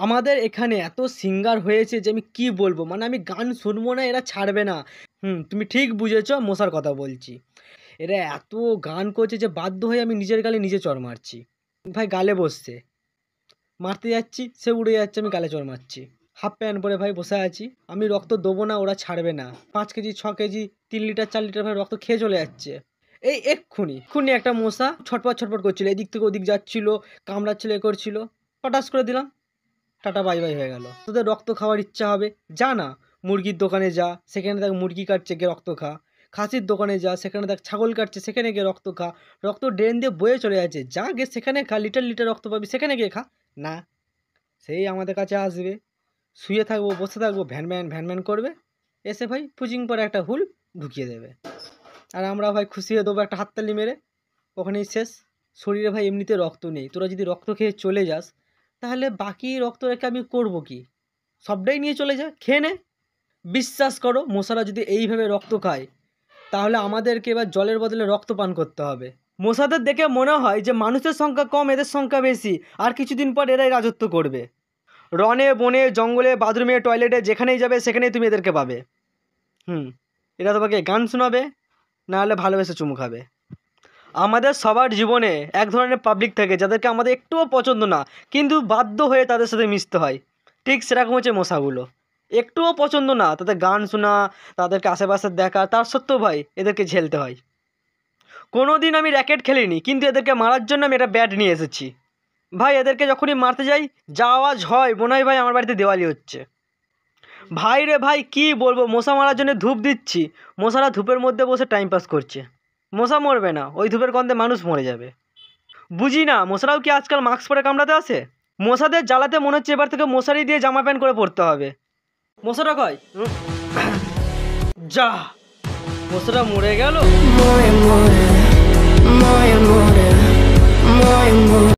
আমাদের এখানে এত সিঙ্গার হয়েছে যে আমি কি বলবো, মানে আমি গান শুনবো না এরা ছাড়বে না। তুমি ঠিক বুঝেছো, মশার কথা বলছি। এরা এত গান করছে যে বাধ্য হয়ে আমি নিজের গালে নিজে চড় মারছি। ভাই গালে বসছে, মারতে যাচ্ছি সে উড়ে যাচ্ছে, আমি গালে চড় মারছি। হাফ প্যান্ট পরে ভাই বসে আছি, আমি রক্ত দেবো না, ওরা ছাড়বে না। 5 কেজি 6 কেজি 3 লিটার 4 লিটার ভাই রক্ত খেয়ে চলে যাচ্ছে। এই এক্ষুনি একটা মশা ছটপট ছটপট করছিল, এদিক থেকে ওদিক যাচ্ছিল, কামড়াচ্ছিল, এ করছিল, পটাস করে দিলাম, টাটা বাই বাই হয়ে গেল। তোদের রক্ত খাওয়ার ইচ্ছা হবে, যা না মুরগির দোকানে যা, সেখানে দেখ মুরগি কাটছে, গিয়ে রক্ত খা। খাসির দোকানে যা, সেখানে দেখ ছাগল কাটছে, সেখানে গিয়ে রক্ত খা। রক্ত ড্রেন দিয়ে বয়ে চলে যাচ্ছে, যা গিয়ে সেখানে খা, লিটার লিটার রক্ত পাবি, সেখানে গিয়ে খা। না, সেই আমাদের কাছে আসবে, শুয়ে থাকবো, বসে থাকবো, ভ্যান করবে, এসে ভাই পুচিং পরে একটা হুল ঢুকিয়ে দেবে, আর আমরা ভাই খুশি হয়ে দেবো একটা হাততালি মেরে, ওখানেই শেষ। শরীরে ভাই এমনিতে রক্ত নেই, তোরা যদি রক্ত খেয়ে চলে যাস তাহলে বাকি রক্ত রেখে আমি করব কি? সবটাই নিয়ে চলে যা, খেয়ে নে। বিশ্বাস করো, মশারা যদি এইভাবে রক্ত খায় তাহলে আমাদেরকে এবার জলের বদলে রক্ত পান করতে হবে। মশাদের দেখে মনে হয় যে মানুষের সংখ্যা কম, এদের সংখ্যা বেশি, আর কিছুদিন পর এরাই রাজত্ব করবে। রনে বনে জঙ্গলে বাথরুমে টয়লেটে যেখানেই যাবে সেখানেই তুমি এদেরকে পাবে। এরা তোমাকে গান শোনাবে, না হলে ভালোবেসে চুমু খাবে। আমাদের সবার জীবনে এক ধরনের পাবলিক থাকে যাদেরকে আমাদের একটুও পছন্দ না, কিন্তু বাধ্য হয়ে তাদের সাথে মিশতে হয়। ঠিক সেরকম হচ্ছে মশাগুলো, একটুও পছন্দ না, তাদের গান শোনা, তাদেরকে আশেপাশে দেখা, তার সত্ত্বেও ভাই এদেরকে ঝেলতে হয়। কোনো দিন আমি র্যাকেট খেলিনি, কিন্তু এদেরকে মারার জন্য আমি একটা ব্যাট নিয়ে এসেছি। ভাই এদেরকে যখনই মারতে যাই যা আওয়াজ হয় মনে হয় ভাই আমার বাড়িতে দেওয়ালি হচ্ছে। ভাই রে ভাই কি বলবো, মশা মারার জন্য ধূপ দিচ্ছি, মশারা ধূপের মধ্যে বসে টাইম পাস করছে। মশা মরবে না, ওই ধূপের গন্ধে মানুষ মরে যাবে। বুঝি না মশারাও কি আজকাল মাস্ক পরে কামড়াতে আসে? মশাদের জ্বালাতে মনে হচ্ছে এবার থেকে মশারি দিয়ে জামা প্যান্ট করে পড়তে হবে। মশারা কয় যা, মশারা মরে গেল।